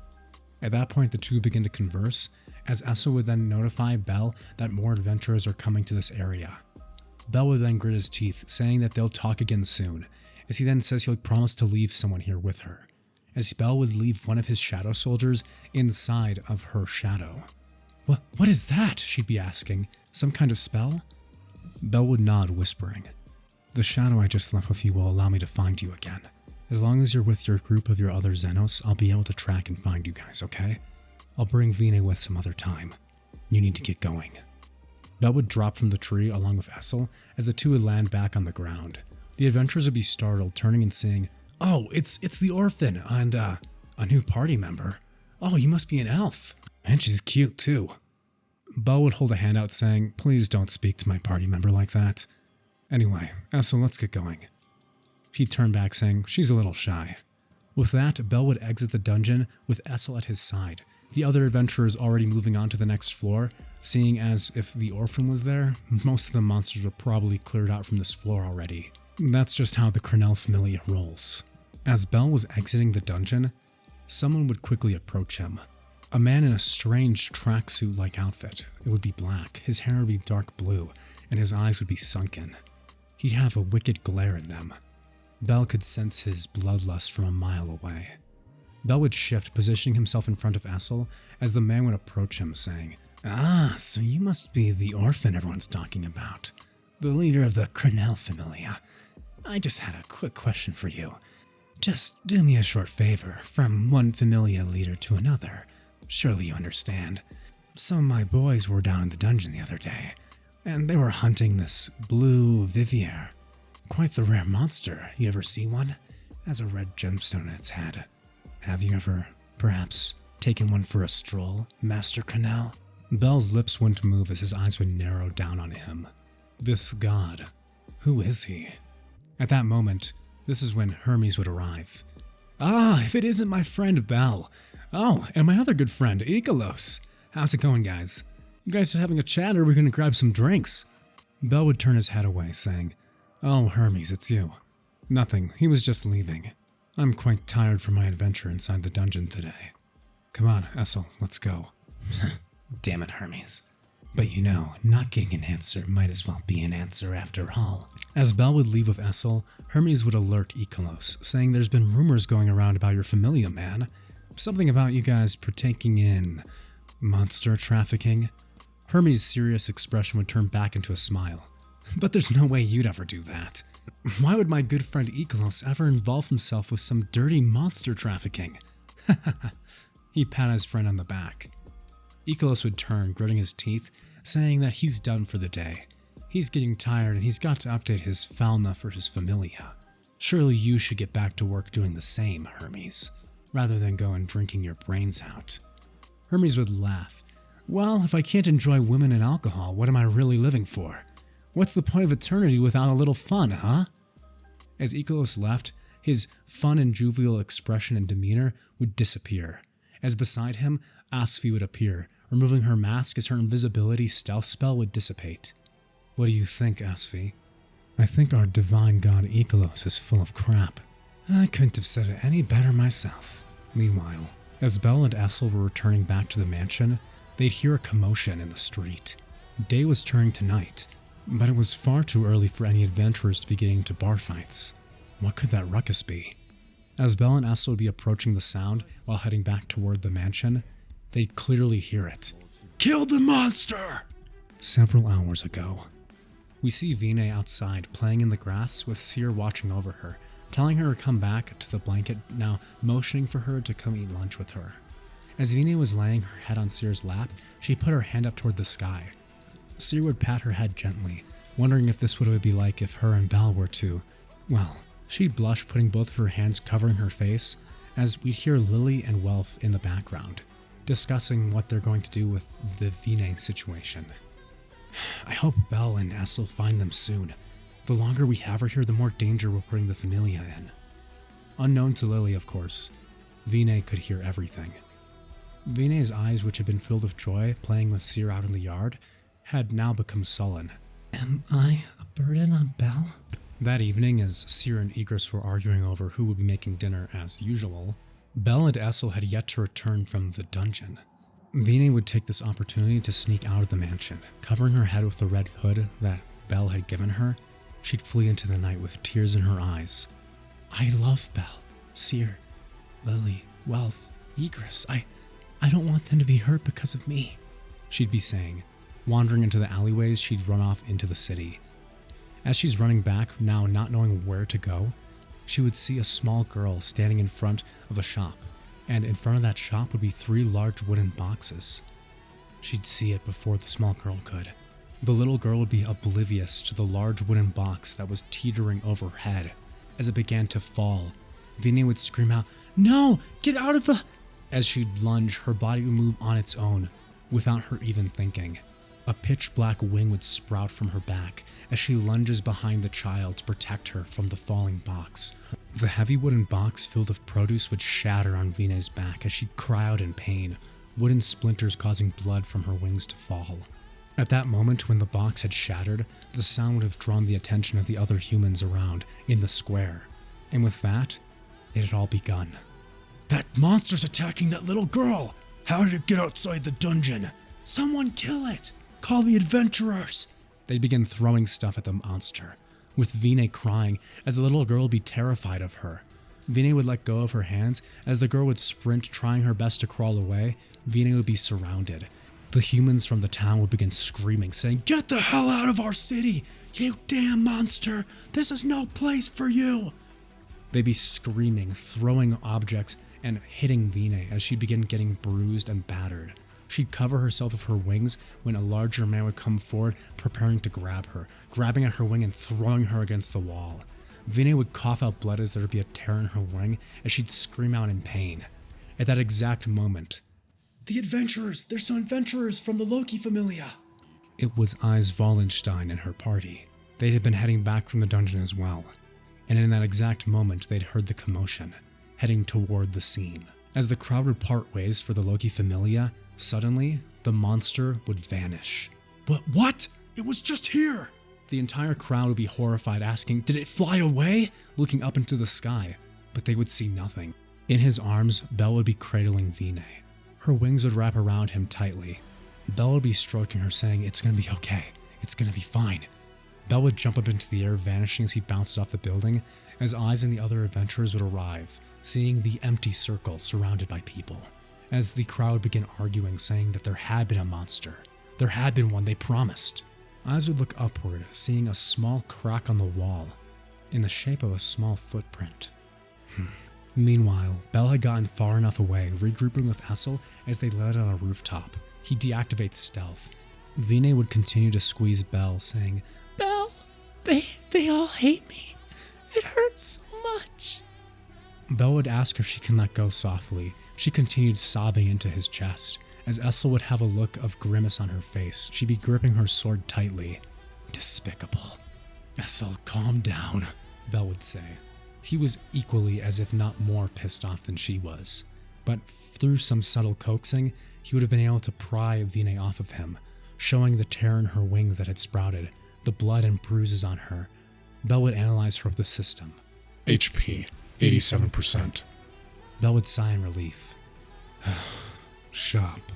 At that point, the two begin to converse, as Esil would then notify Bell that more adventurers are coming to this area. Bell would then grit his teeth, saying that they'll talk again soon, as he then says he'll promise to leave someone here with her, as Bell would leave one of his shadow soldiers inside of her shadow. What is that? She'd be asking. Some kind of spell? Bell would nod, whispering, the shadow I just left with you will allow me to find you again. As long as you're with your group of your other Zenos, I'll be able to track and find you guys, okay? I'll bring Vina with some other time. You need to get going. Bell would drop from the tree along with Esil as the two would land back on the ground. The adventurers would be startled, turning and saying, Oh, it's the orphan and a new party member. Oh, you must be an elf. And she's cute too. Bell would hold a hand out saying, Please don't speak to my party member like that. Anyway, Esil, let's get going. He'd turn back saying, She's a little shy. With that, Bell would exit the dungeon with Esil at his side, the other adventurers already moving on to the next floor, seeing as if the orphan was there, most of the monsters were probably cleared out from this floor already. That's just how the Cranel Familia rolls. As Bell was exiting the dungeon, someone would quickly approach him. A man in a strange tracksuit-like outfit. It would be black, his hair would be dark blue, and his eyes would be sunken. He'd have a wicked glare in them. Bell could sense his bloodlust from a mile away. Bell would shift, positioning himself in front of Esil, as the man would approach him, saying, So you must be the orphan everyone's talking about. The leader of the Cranel Familia. I just had a quick question for you. Just do me a short favor, from one Familia leader to another. Surely you understand. Some of my boys were down in the dungeon the other day, and they were hunting this blue Vivier. Quite the rare monster. You ever see one? Has a red gemstone in its head. Have you ever, perhaps, taken one for a stroll, Master Cranel? Bell's lips wouldn't move as his eyes would narrow down on him. This god, who is he? At that moment, this is when Hermes would arrive. If it isn't my friend Bell. Oh, and my other good friend, Ikalos. How's it going, guys? You guys are having a chat or are we going to grab some drinks? Bell would turn his head away, saying, Oh, Hermes, it's you. Nothing, he was just leaving. I'm quite tired from my adventure inside the dungeon today. Come on, Esil, let's go. Damn it, Hermes. But you know, not getting an answer might as well be an answer after all. As Belle would leave with Esil, Hermes would alert Ikalos, saying there's been rumors going around about your Familia, man. Something about you guys partaking in monster trafficking. Hermes' serious expression would turn back into a smile. But there's no way you'd ever do that. Why would my good friend Ikalos ever involve himself with some dirty monster trafficking? He patted his friend on the back. Ikalos would turn, gritting his teeth, saying that he's done for the day. He's getting tired and he's got to update his fauna for his Familia. Surely you should get back to work doing the same, Hermes, rather than go and drinking your brains out. Hermes would laugh. Well, if I can't enjoy women and alcohol, what am I really living for? What's the point of eternity without a little fun, huh? As Ikalos left, his fun and jovial expression and demeanor would disappear. As beside him, Asfi would appear, removing her mask as her invisibility stealth spell would dissipate. What do you think, Asfi? I think our divine god Ikalos is full of crap. I couldn't have said it any better myself. Meanwhile, as Belle and Esil were returning back to the mansion, they'd hear a commotion in the street. Day was turning to night, but it was far too early for any adventurers to be getting into bar fights. What could that ruckus be? As Belle and Esil would be approaching the sound while heading back toward the mansion, they'd clearly hear it. Kill the monster! Several hours ago. We see Vina outside playing in the grass with Seer watching over her, telling her to come back to the blanket, now motioning for her to come eat lunch with her. As Vina was laying her head on Seer's lap, she put her hand up toward the sky. Seer would pat her head gently, wondering if this would be like if her and Belle were to, well, she'd blush, putting both of her hands covering her face, as we'd hear Lily and Wealth in the background, discussing what they're going to do with the Vina situation. I hope Belle and Esil find them soon. The longer we have her here, the more danger we're putting the Familia in. Unknown to Lily, of course, Vina could hear everything. Vina's eyes, which had been filled with joy playing with Seer out in the yard, had now become sullen. Am I a burden on Belle? That evening, as Seer and Egress were arguing over who would be making dinner as usual, Belle and Esil had yet to return from the dungeon. Vina would take this opportunity to sneak out of the mansion. Covering her head with the red hood that Belle had given her, she'd flee into the night with tears in her eyes. I love Belle, Seer, Lily, Wealth, Egress. I don't want them to be hurt because of me, she'd be saying. Wandering into the alleyways, she'd run off into the city. As she's running back, now not knowing where to go, she would see a small girl standing in front of a shop, and in front of that shop would be 3 large wooden boxes. She'd see it before the small girl could. The little girl would be oblivious to the large wooden box that was teetering overhead. As it began to fall, Vina would scream out, "No! Get out of the..." As she'd lunge, her body would move on its own, without her even thinking. A pitch-black wing would sprout from her back as she lunges behind the child to protect her from the falling box. The heavy wooden box filled with produce would shatter on Vina's back as she'd cry out in pain, wooden splinters causing blood from her wings to fall. At that moment, when the box had shattered, the sound would have drawn the attention of the other humans around in the square. And with that, it had all begun. That monster's attacking that little girl! How did it get outside the dungeon? Someone kill it! Call the adventurers! They'd begin throwing stuff at the monster, with Vina crying as the little girl would be terrified of her. Vina would let go of her hands. As the girl would sprint, trying her best to crawl away, Vina would be surrounded. The humans from the town would begin screaming, saying, "Get the hell out of our city! You damn monster! This is no place for you!" They'd be screaming, throwing objects, and hitting Vina as she'd begin getting bruised and battered. She'd cover herself with her wings when a larger man would come forward, preparing to grab her, grabbing at her wing and throwing her against the wall. Vina would cough out blood as there would be a tear in her wing as she'd scream out in pain. At that exact moment, "The adventurers! There's some adventurers from the Loki Familia!" It was Eyes Wallenstein and her party. They had been heading back from the dungeon as well, and in that exact moment they'd heard the commotion, heading toward the scene. As the crowd would part ways for the Loki Familia, suddenly, the monster would vanish. But what? It was just here! The entire crowd would be horrified, asking, "Did it fly away?" Looking up into the sky, but they would see nothing. In his arms, Belle would be cradling Vina. Her wings would wrap around him tightly. Belle would be stroking her, saying, "It's gonna be okay. It's gonna be fine." Belle would jump up into the air, vanishing as he bounced off the building, as Eyes and the other adventurers would arrive, seeing the empty circle surrounded by people. As the crowd began arguing, saying that there had been a monster. There had been one, they promised. Eyes would look upward, seeing a small crack on the wall, in the shape of a small footprint. Meanwhile, Belle had gotten far enough away, regrouping with Esil as they landed on a rooftop. He deactivates stealth. Vina would continue to squeeze Belle, saying, "Belle, they all hate me. It hurts so much." Belle would ask if she can let go softly. She continued sobbing into his chest. As Esil would have a look of grimace on her face, she'd be gripping her sword tightly. "Despicable." "Esil, calm down," Belle would say. He was equally, as if not more, pissed off than she was. But through some subtle coaxing, he would have been able to pry Vina off of him, showing the tear in her wings that had sprouted, the blood and bruises on her. Belle would analyze her with the system. HP, 87%. Belle would sigh in relief. Shop.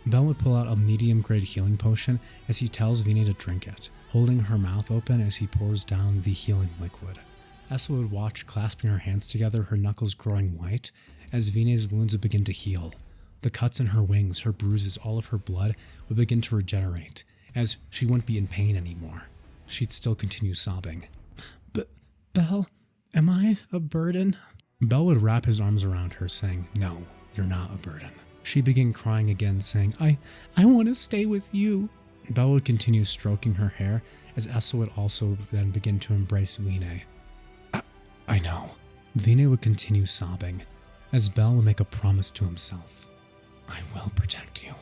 Belle would pull out a medium-grade healing potion as he tells Vina to drink it, holding her mouth open as he pours down the healing liquid. Esil would watch, clasping her hands together, her knuckles growing white, as Vina's wounds would begin to heal. The cuts in her wings, her bruises, all of her blood would begin to regenerate, as she wouldn't be in pain anymore. She'd still continue sobbing. Belle, am I a burden?" Belle would wrap his arms around her, saying, "No, you're not a burden." She began crying again, saying, I want to stay with you." Belle would continue stroking her hair, as Esil would also then begin to embrace Vina. I know. Vina would continue sobbing, as Belle would make a promise to himself. "I will protect you,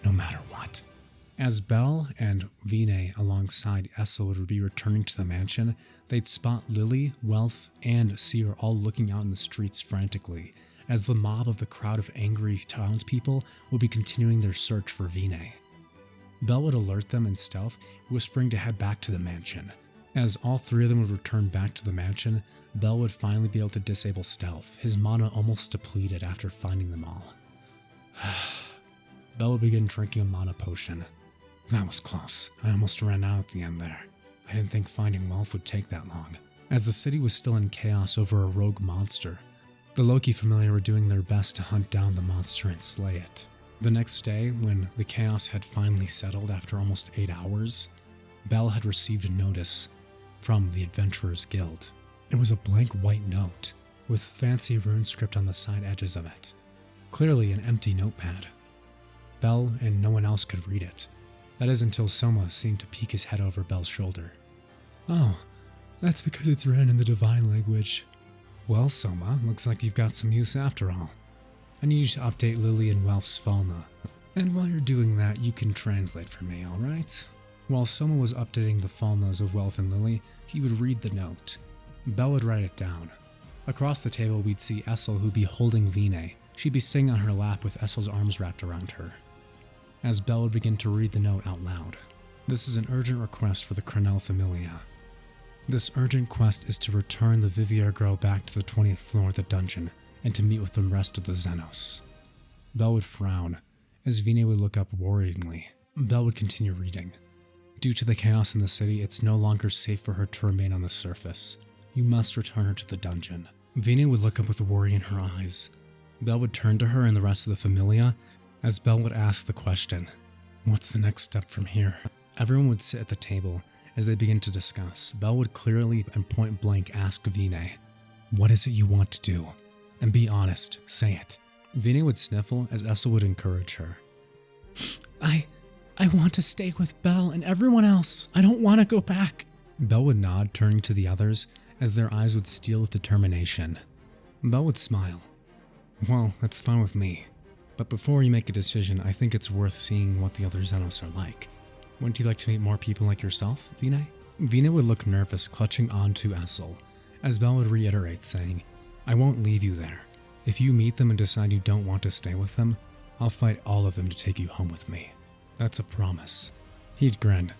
no matter what." As Belle and Vina alongside Esil would be returning to the mansion, they'd spot Lily, Wealth, and Seer all looking out in the streets frantically, as the mob of the crowd of angry townspeople would be continuing their search for Vina. Belle would alert them in stealth, whispering to head back to the mansion. As all three of them would return back to the mansion, Belle would finally be able to disable stealth, his mana almost depleted after finding them all. Belle would begin drinking a mana potion. That was close. I almost ran out at the end there. I didn't think finding Wealth would take that long. As the city was still in chaos over a rogue monster, the Loki Familia were doing their best to hunt down the monster and slay it. The next day, when the chaos had finally settled after almost 8 hours, Belle had received a notice from the Adventurers Guild. It was a blank white note, with fancy rune script on the side edges of it. Clearly an empty notepad. Belle and no one else could read it. That is until Soma seemed to peek his head over Belle's shoulder. "Oh, that's because it's written in the divine language." "Well, Soma, looks like you've got some use after all. I need you to update Lily and Wealth's Falna. And while you're doing that, you can translate for me, alright?" While Soma was updating the Falnas of Wealth and Lily, he would read the note. Belle would write it down. Across the table, we'd see Esil, who'd be holding Vina. She'd be sitting on her lap with Esil's arms wrapped around her. As Belle would begin to read the note out loud. "This is an urgent request for the Cranel Familia. This urgent quest is to return the Vivier girl back to the 20th floor of the dungeon and to meet with the rest of the Zenos." Belle would frown, as Vina would look up worryingly. Belle would continue reading. "Due to the chaos in the city, it's no longer safe for her to remain on the surface. You must return her to the dungeon." Vina would look up with worry in her eyes. Belle would turn to her and the rest of the Familia, as Belle would ask the question, "What's the next step from here?" Everyone would sit at the table as they begin to discuss. Belle would clearly and point blank ask Vina, "What is it you want to do? And be honest, say it." Vina would sniffle as Esil would encourage her. I want to stay with Belle and everyone else. I don't want to go back." Belle would nod, turning to the others, as their eyes would steal with determination. Belle would smile. "Well, that's fine with me. But before you make a decision, I think it's worth seeing what the other Zenos are like. Wouldn't you like to meet more people like yourself, Vina?" Vina would look nervous, clutching onto Esil, as Belle would reiterate, saying, "I won't leave you there. If you meet them and decide you don't want to stay with them, I'll fight all of them to take you home with me. That's a promise." He'd grin,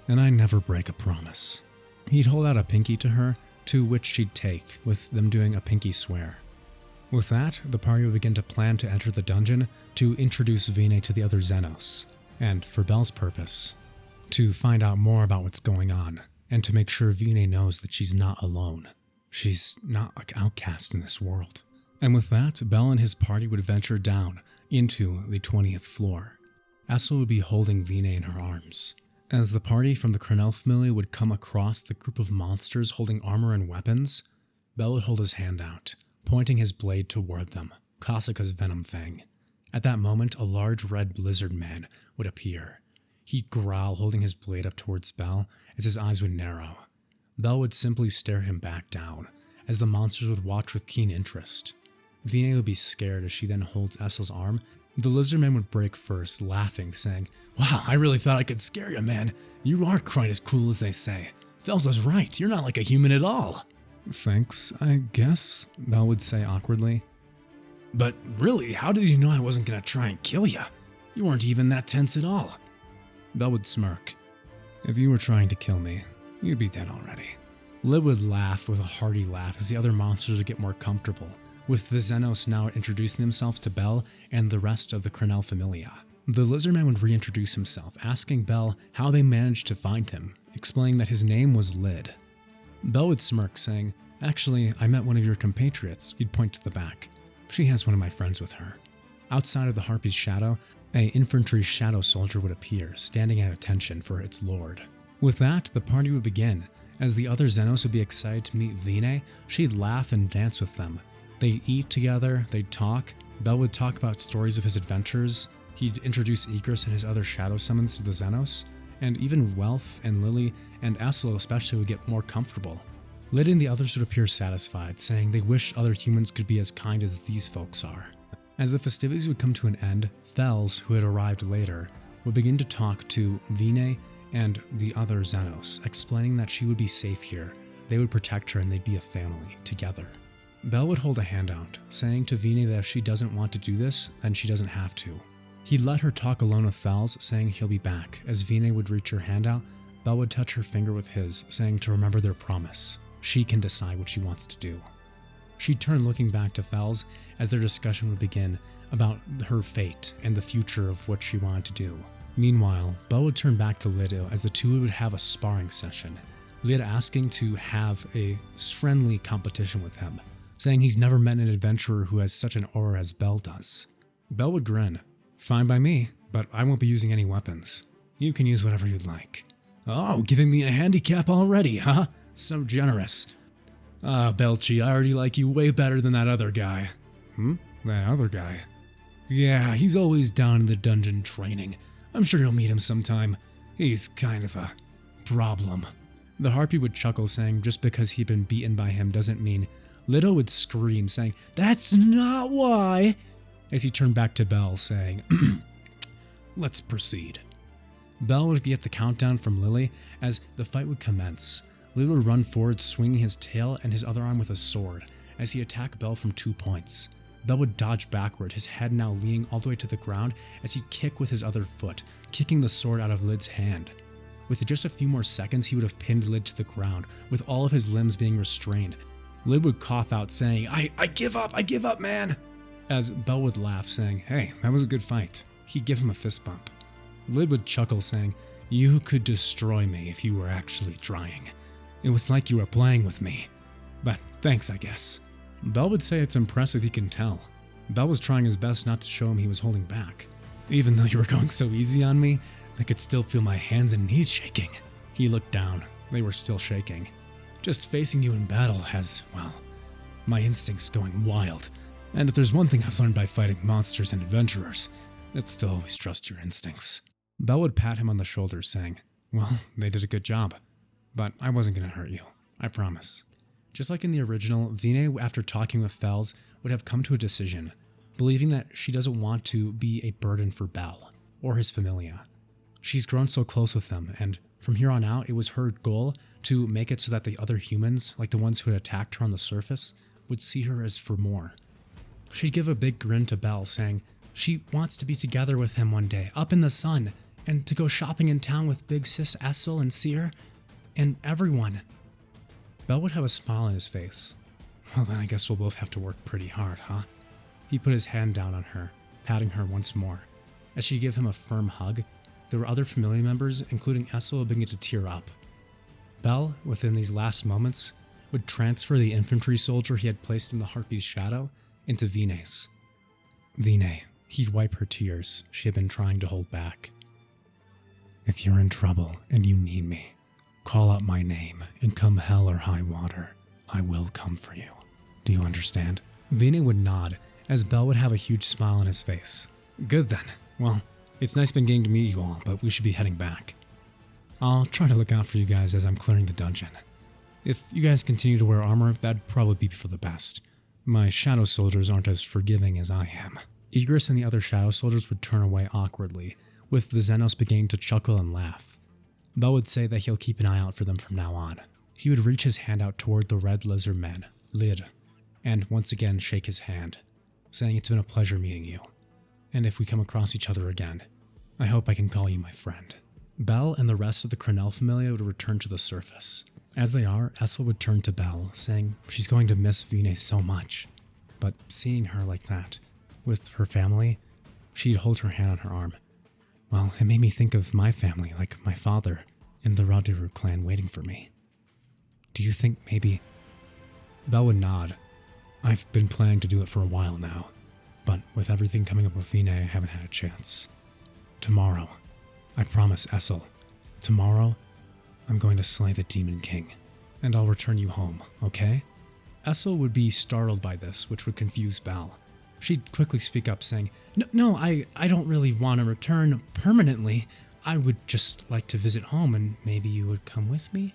and I never break a promise. He'd hold out a pinky to her, to which she'd take, with them doing a pinky swear. With that, the party would begin to plan to enter the dungeon to introduce Vina to the other Zenos, and for Belle's purpose, to find out more about what's going on, and to make sure Vina knows that she's not alone. She's not an outcast in this world. And with that, Belle and his party would venture down into the 20th floor. Esil would be holding Vina in her arms. As the party from the Cranel Familia would come across the group of monsters holding armor and weapons, Belle would hold his hand out, pointing his blade toward them, Kasuka's venom fang. At that moment, a large red lizard man would appear. He'd growl, holding his blade up towards Belle as his eyes would narrow. Belle would simply stare him back down, as the monsters would watch with keen interest. Vina would be scared as she then holds Esil's arm. The lizard man would break first, laughing, saying, "Wow, I really thought I could scare you, man. You are quite as cool as they say. Fels was right, you're not like a human at all." "Thanks, I guess," Belle would say awkwardly. "But really, how did you know I wasn't gonna try and kill you? You weren't even that tense at all." Belle would smirk. "If you were trying to kill me, you'd be dead already." Lid would laugh with a hearty laugh as the other monsters would get more comfortable, with the Zenos now introducing themselves to Belle and the rest of the Cranel Familia. The lizardman would reintroduce himself, asking Belle how they managed to find him, explaining that his name was Lid. Belle would smirk, saying, "Actually, I met one of your compatriots." He'd point to the back. "She has one of my friends with her." Outside of the harpy's shadow, an infantry shadow soldier would appear, standing at attention for its lord. With that, the party would begin. As the other Zenos would be excited to meet Vina, she'd laugh and dance with them. They'd eat together, they'd talk. Belle would talk about stories of his adventures. He'd introduce Igris and his other shadow summons to the Zenos, and even Welf and Lily and Esil especially would get more comfortable. Lid and the others would appear satisfied, saying they wished other humans could be as kind as these folks are. As the festivities would come to an end, Fels, who had arrived later, would begin to talk to Vina and the other Zenos, explaining that she would be safe here, they would protect her, and they'd be a family together. Belle would hold a hand out, saying to Vina that if she doesn't want to do this, then she doesn't have to. He'd let her talk alone with Fels, saying he'll be back. As Vina would reach her hand out, Belle would touch her finger with his, saying to remember their promise. She can decide what she wants to do. She'd turn looking back to Fels as their discussion would begin about her fate and the future of what she wanted to do. Meanwhile, Belle would turn back to Lido as the two would have a sparring session, Lid asking to have a friendly competition with him, saying he's never met an adventurer who has such an aura as Belle does. Belle would grin. "Fine by me, but I won't be using any weapons. You can use whatever you'd like." "Oh, giving me a handicap already, huh? So generous." Belchi, I already like you way better than that other guy." That other guy?" "Yeah, he's always down in the dungeon training. I'm sure you'll meet him sometime. He's kind of a problem." The harpy would chuckle, saying just because he'd been beaten by him doesn't mean. Lido would scream, saying, "That's not why," as he turned back to Belle, saying, "Let's proceed." Belle would get the countdown from Lily as the fight would commence. Lido would run forward, swinging his tail and his other arm with a sword, as he attacked Belle from 2 points. Belle would dodge backward, his head now leaning all the way to the ground as he'd kick with his other foot, kicking the sword out of Lid's hand. With just a few more seconds, he would have pinned Lid to the ground, with all of his limbs being restrained. Lid would cough out, saying, I give up, man," as Belle would laugh, saying, "Hey, that was a good fight." He'd give him a fist bump. Lid would chuckle, saying, "You could destroy me if you were actually trying. It was like you were playing with me. But thanks, I guess." Belle would say it's impressive he can tell. Belle was trying his best not to show him he was holding back. "Even though you were going so easy on me, I could still feel my hands and knees shaking." He looked down. They were still shaking. "Just facing you in battle has, well, my instincts going wild. And if there's one thing I've learned by fighting monsters and adventurers, it's to always trust your instincts." Belle would pat him on the shoulder, saying, "Well, they did a good job. But I wasn't going to hurt you. I promise." Just like in the original, Vina, after talking with Fels, would have come to a decision, believing that she doesn't want to be a burden for Belle or his Familia. She's grown so close with them, and from here on out, it was her goal to make it so that the other humans, like the ones who had attacked her on the surface, would see her as for more. She'd give a big grin to Belle, saying she wants to be together with him one day, up in the sun, and to go shopping in town with big sis Esil and Seer, and everyone. Belle would have a smile on his face. "Well, then I guess we'll both have to work pretty hard, huh?" He put his hand down on her, patting her once more. As she gave him a firm hug, there were other Familia members, including Esil, beginning to tear up. Bell, within these last moments, would transfer the infantry soldier he had placed in the Harpy's shadow into Vine's. Vine, he'd wipe her tears she had been trying to hold back. If you're in trouble and you need me, call out my name and come hell or high water, I will come for you. Do you understand? Vina would nod, as Bell would have a huge smile on his face. Good then. Well, it's nice been getting to meet you all, but we should be heading back. I'll try to look out for you guys as I'm clearing the dungeon. If you guys continue to wear armor, that'd probably be for the best. My shadow soldiers aren't as forgiving as I am. Igris and the other shadow soldiers would turn away awkwardly, with the Zenos beginning to chuckle and laugh. Bell would say that he'll keep an eye out for them from now on. He would reach his hand out toward the red lizard man, Lid, and once again shake his hand, saying it's been a pleasure meeting you. And if we come across each other again, I hope I can call you my friend. Bell and the rest of the Cranel Familia would return to the surface. As they are, Esil would turn to Bell, saying she's going to miss Vina so much. But seeing her like that, with her family, she'd hold her hand on her arm. Well, it made me think of my family, like my father, and the Radiru clan waiting for me. Do you think maybe... Bell would nod. I've been planning to do it for a while now, but with everything coming up with Vina, I haven't had a chance. Tomorrow, I promise Esil, tomorrow, I'm going to slay the Demon King, and I'll return you home, okay? Esil would be startled by this, which would confuse Bell. She'd quickly speak up, saying, No, I don't really want to return permanently. I would just like to visit home, and maybe you would come with me?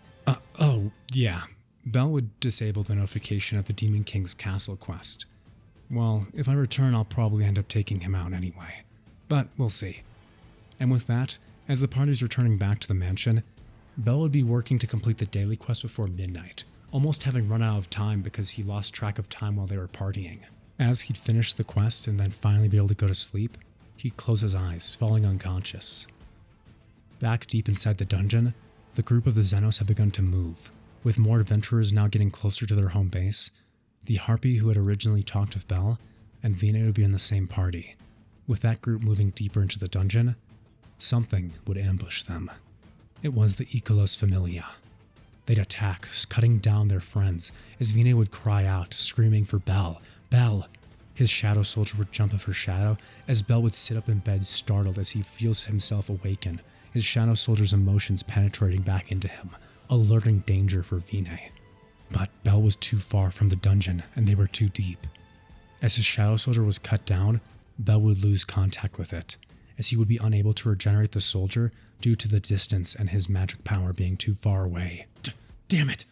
Oh, yeah. Bell would disable the notification of the Demon King's castle quest. Well, if I return, I'll probably end up taking him out anyway. But we'll see. And with that, as the party's returning back to the mansion, Bell would be working to complete the daily quest before midnight, almost having run out of time because he lost track of time while they were partying. As he'd finish the quest and then finally be able to go to sleep, he'd close his eyes, falling unconscious. Back deep inside the dungeon, the group of the Zenos had begun to move, with more adventurers now getting closer to their home base. The Harpy who had originally talked with Bell and Vina would be in the same party. With that group moving deeper into the dungeon, something would ambush them. It was the Ikalos Familia. They'd attack, cutting down their friends, as Vina would cry out, screaming for Bell. Bell! His shadow soldier would jump of her shadow, as Bell would sit up in bed startled as he feels himself awaken, his shadow soldier's emotions penetrating back into him, alerting danger for Vina. But Bell was too far from the dungeon, and they were too deep. As his shadow soldier was cut down, Bell would lose contact with it, as he would be unable to regenerate the soldier due to the distance and his magic power being too far away. Damn it!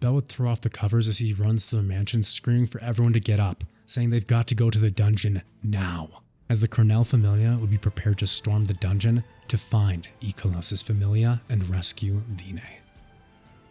Bell would throw off the covers as he runs through the mansion, screaming for everyone to get up, saying they've got to go to the dungeon now, as the Cranel Familia would be prepared to storm the dungeon to find Ikalos' Familia and rescue Vina.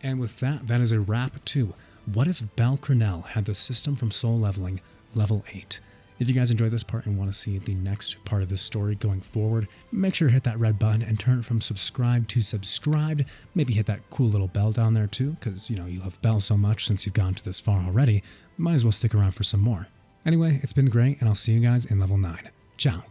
And with that, that is a wrap too. What if Bell Cranel had the system from Soul Leveling level 8? If you guys enjoyed this part and want to see the next part of this story going forward, make sure to hit that red button and turn it from subscribed to subscribed. Maybe hit that cool little bell down there too, because you love Bell so much since you've gone to this far already. Might as well stick around for some more. Anyway, it's been great, and I'll see you guys in level 9. Ciao.